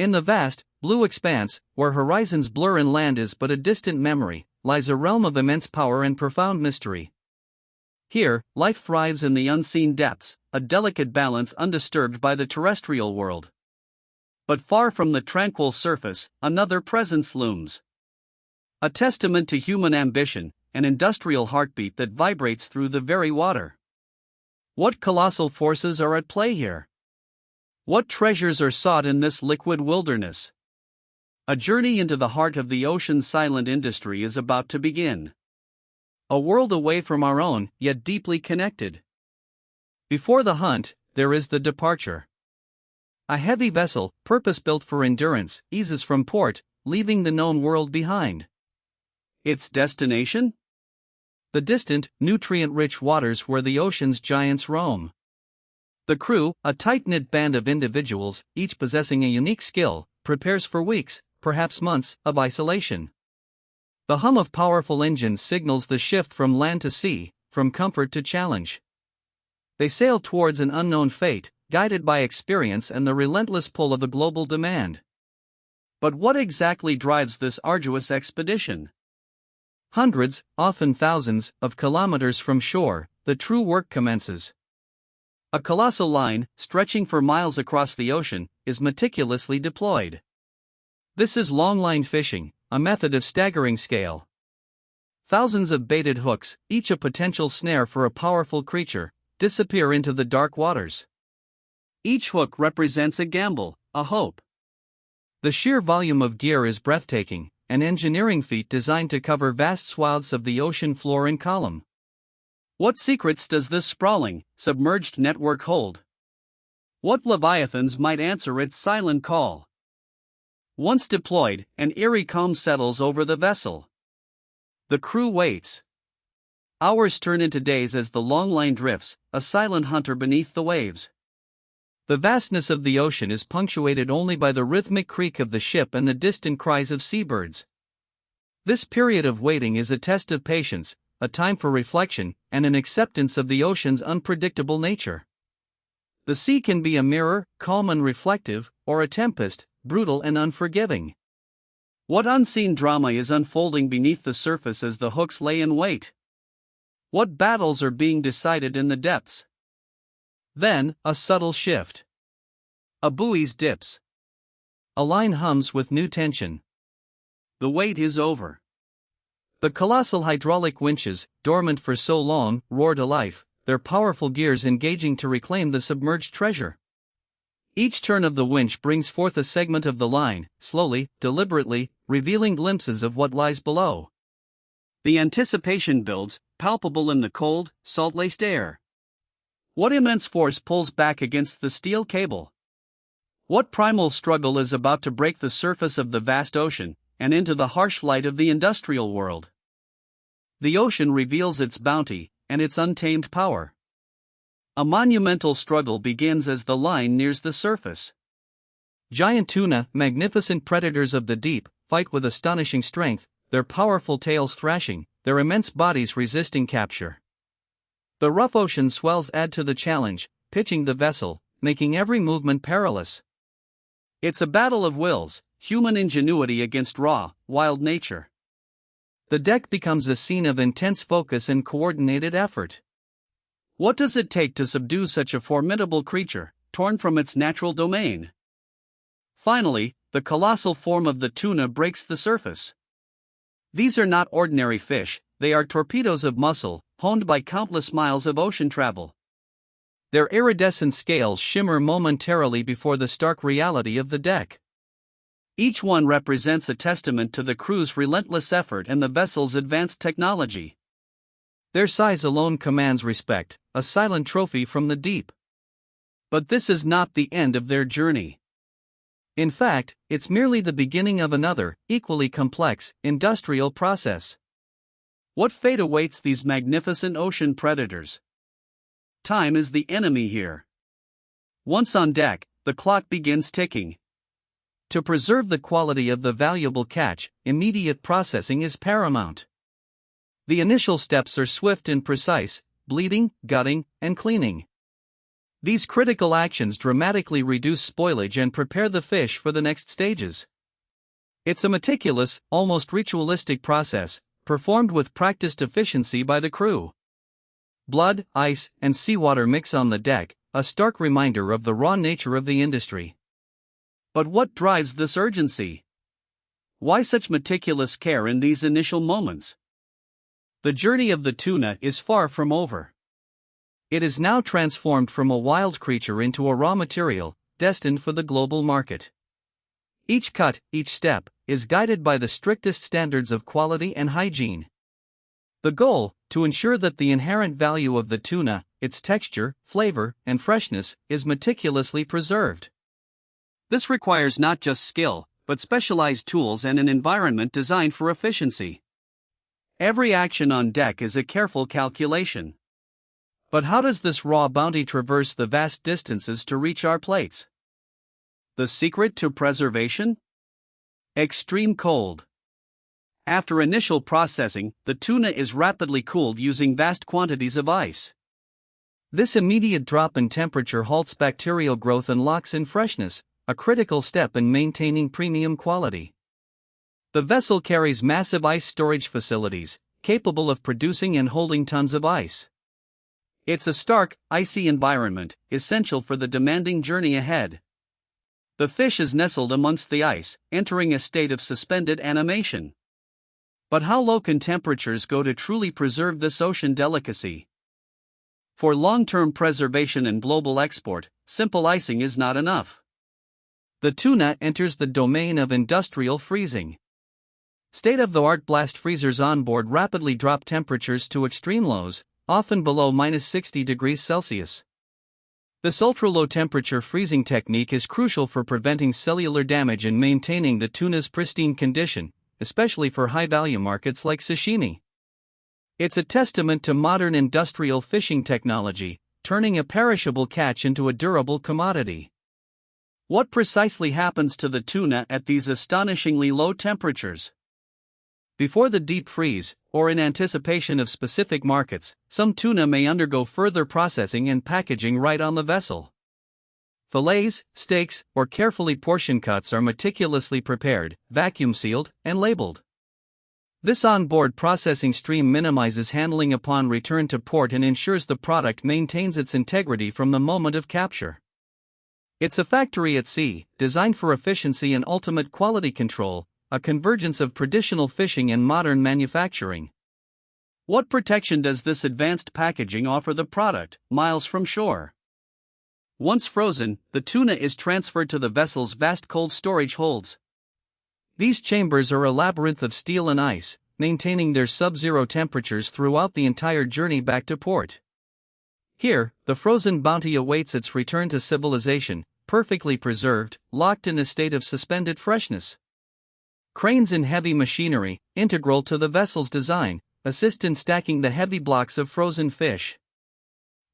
In the vast, blue expanse, where horizons blur and land is but a distant memory, lies a realm of immense power and profound mystery. Here, life thrives in the unseen depths, a delicate balance undisturbed by the terrestrial world. But far from the tranquil surface, another presence looms. A testament to human ambition, an industrial heartbeat that vibrates through the very water. What colossal forces are at play here? What treasures are sought in this liquid wilderness? A journey into the heart of the ocean's silent industry is about to begin. A world away from our own, yet deeply connected. Before the hunt, there is the departure. A heavy vessel, purpose-built for endurance, eases from port, leaving the known world behind. Its destination? The distant, nutrient-rich waters where the ocean's giants roam. The crew, a tight-knit band of individuals, each possessing a unique skill, prepares for weeks, perhaps months, of isolation. The hum of powerful engines signals the shift from land to sea, from comfort to challenge. They sail towards an unknown fate, guided by experience and the relentless pull of a global demand. But what exactly drives this arduous expedition? Hundreds, often thousands, of kilometers from shore, the true work commences. A colossal line, stretching for miles across the ocean, is meticulously deployed. This is longline fishing, a method of staggering scale. Thousands of baited hooks, each a potential snare for a powerful creature, disappear into the dark waters. Each hook represents a gamble, a hope. The sheer volume of gear is breathtaking, an engineering feat designed to cover vast swaths of the ocean floor in column. What secrets does this sprawling, submerged network hold? What leviathans might answer its silent call? Once deployed, an eerie calm settles over the vessel. The crew waits. Hours turn into days as the longline drifts, a silent hunter beneath the waves. The vastness of the ocean is punctuated only by the rhythmic creak of the ship and the distant cries of seabirds. This period of waiting is a test of patience, a time for reflection, and an acceptance of the ocean's unpredictable nature. The sea can be a mirror, calm and reflective, or a tempest, brutal and unforgiving. What unseen drama is unfolding beneath the surface as the hooks lay in wait? What battles are being decided in the depths? Then, a subtle shift. A buoys dips. A line hums with new tension. The wait is over. The colossal hydraulic winches, dormant for so long, roar to life, their powerful gears engaging to reclaim the submerged treasure. Each turn of the winch brings forth a segment of the line, slowly, deliberately, revealing glimpses of what lies below. The anticipation builds, palpable in the cold, salt-laced air. What immense force pulls back against the steel cable? What primal struggle is about to break the surface of the vast ocean, and into the harsh light of the industrial world? The ocean reveals its bounty, and its untamed power. A monumental struggle begins as the line nears the surface. Giant tuna, magnificent predators of the deep, fight with astonishing strength, their powerful tails thrashing, their immense bodies resisting capture. The rough ocean swells add to the challenge, pitching the vessel, making every movement perilous. It's a battle of wills, human ingenuity against raw, wild nature. The deck becomes a scene of intense focus and coordinated effort. What does it take to subdue such a formidable creature, torn from its natural domain? Finally, the colossal form of the tuna breaks the surface. These are not ordinary fish, they are torpedoes of muscle, honed by countless miles of ocean travel. Their iridescent scales shimmer momentarily before the stark reality of the deck. Each one represents a testament to the crew's relentless effort and the vessel's advanced technology. Their size alone commands respect, a silent trophy from the deep. But this is not the end of their journey. In fact, it's merely the beginning of another, equally complex, industrial process. What fate awaits these magnificent ocean predators? Time is the enemy here. Once on deck, the clock begins ticking. To preserve the quality of the valuable catch, immediate processing is paramount. The initial steps are swift and precise: bleeding, gutting, and cleaning. These critical actions dramatically reduce spoilage and prepare the fish for the next stages. It's a meticulous, almost ritualistic process, performed with practiced efficiency by the crew. Blood, ice, and seawater mix on the deck, a stark reminder of the raw nature of the industry. But what drives this urgency? Why such meticulous care in these initial moments? The journey of the tuna is far from over. It is now transformed from a wild creature into a raw material, destined for the global market. Each cut, each step, is guided by the strictest standards of quality and hygiene. The goal, to ensure that the inherent value of the tuna, its texture, flavor, and freshness, is meticulously preserved. This requires not just skill, but specialized tools and an environment designed for efficiency. Every action on deck is a careful calculation. But how does this raw bounty traverse the vast distances to reach our plates? The secret to preservation? Extreme cold. After initial processing, the tuna is rapidly cooled using vast quantities of ice. This immediate drop in temperature halts bacterial growth and locks in freshness, a critical step in maintaining premium quality. The vessel carries massive ice storage facilities, capable of producing and holding tons of ice. It's a stark, icy environment, essential for the demanding journey ahead. The fish is nestled amongst the ice, entering a state of suspended animation. But how low can temperatures go to truly preserve this ocean delicacy? For long-term preservation and global export, simple icing is not enough. The tuna enters the domain of industrial freezing. State-of-the-art blast freezers on board rapidly drop temperatures to extreme lows, often below -60 degrees Celsius. This ultra-low temperature freezing technique is crucial for preventing cellular damage and maintaining the tuna's pristine condition, especially for high-value markets like sashimi. It's a testament to modern industrial fishing technology, turning a perishable catch into a durable commodity. What precisely happens to the tuna at these astonishingly low temperatures? Before the deep freeze, or in anticipation of specific markets, some tuna may undergo further processing and packaging right on the vessel. Fillets, steaks, or carefully portion cuts are meticulously prepared, vacuum-sealed, and labeled. This on-board processing stream minimizes handling upon return to port and ensures the product maintains its integrity from the moment of capture. It's a factory at sea, designed for efficiency and ultimate quality control, a convergence of traditional fishing and modern manufacturing. What protection does this advanced packaging offer the product, miles from shore? Once frozen, the tuna is transferred to the vessel's vast cold storage holds. These chambers are a labyrinth of steel and ice, maintaining their sub-zero temperatures throughout the entire journey back to port. Here, the frozen bounty awaits its return to civilization, perfectly preserved, locked in a state of suspended freshness. Cranes and heavy machinery, integral to the vessel's design, assist in stacking the heavy blocks of frozen fish.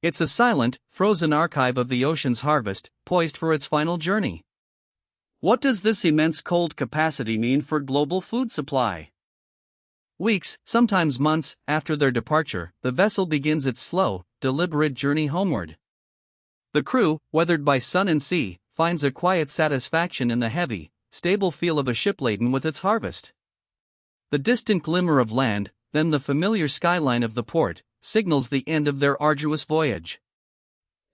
It's a silent, frozen archive of the ocean's harvest, poised for its final journey. What does this immense cold capacity mean for global food supply? Weeks, sometimes months, after their departure, the vessel begins its slow, deliberate journey homeward. The crew, weathered by sun and sea, finds a quiet satisfaction in the heavy, stable feel of a ship laden with its harvest. The distant glimmer of land, then the familiar skyline of the port, signals the end of their arduous voyage.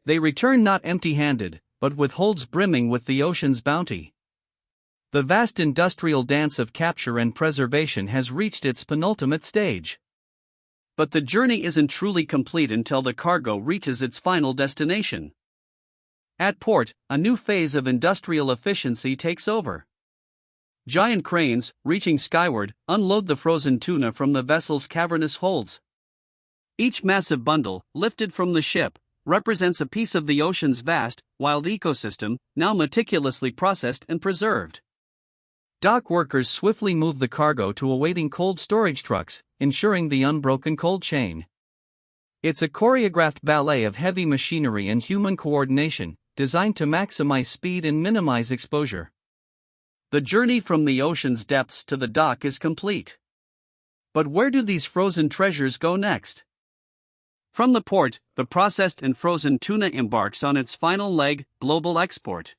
They return not empty-handed, but with holds brimming with the ocean's bounty. The vast industrial dance of capture and preservation has reached its penultimate stage. But the journey isn't truly complete until the cargo reaches its final destination. At port, a new phase of industrial efficiency takes over. Giant cranes, reaching skyward, unload the frozen tuna from the vessel's cavernous holds. Each massive bundle, lifted from the ship, represents a piece of the ocean's vast, wild ecosystem, now meticulously processed and preserved. Dock workers swiftly move the cargo to awaiting cold storage trucks, ensuring the unbroken cold chain. It's a choreographed ballet of heavy machinery and human coordination, designed to maximize speed and minimize exposure. The journey from the ocean's depths to the dock is complete. But where do these frozen treasures go next? From the port, the processed and frozen tuna embarks on its final leg, global export.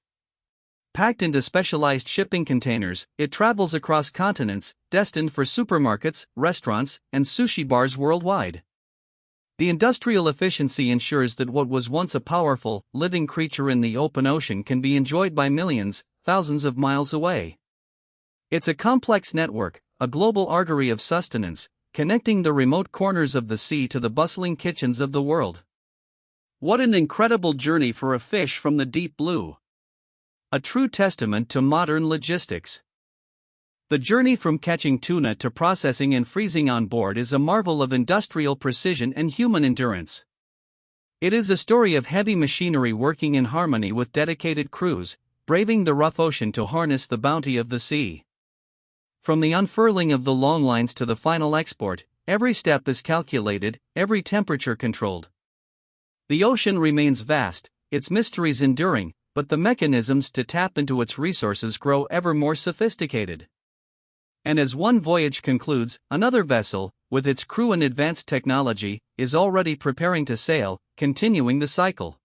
Packed into specialized shipping containers, it travels across continents, destined for supermarkets, restaurants, and sushi bars worldwide. The industrial efficiency ensures that what was once a powerful, living creature in the open ocean can be enjoyed by millions, thousands of miles away. It's a complex network, a global artery of sustenance, connecting the remote corners of the sea to the bustling kitchens of the world. What an incredible journey for a fish from the deep blue! A true testament to modern logistics. The journey from catching tuna to processing and freezing on board is a marvel of industrial precision and human endurance. It is a story of heavy machinery working in harmony with dedicated crews, braving the rough ocean to harness the bounty of the sea. From the unfurling of the longlines to the final export, every step is calculated, every temperature controlled. The ocean remains vast, its mysteries enduring, but the mechanisms to tap into its resources grow ever more sophisticated. And as one voyage concludes, another vessel, with its crew and advanced technology, is already preparing to sail, continuing the cycle.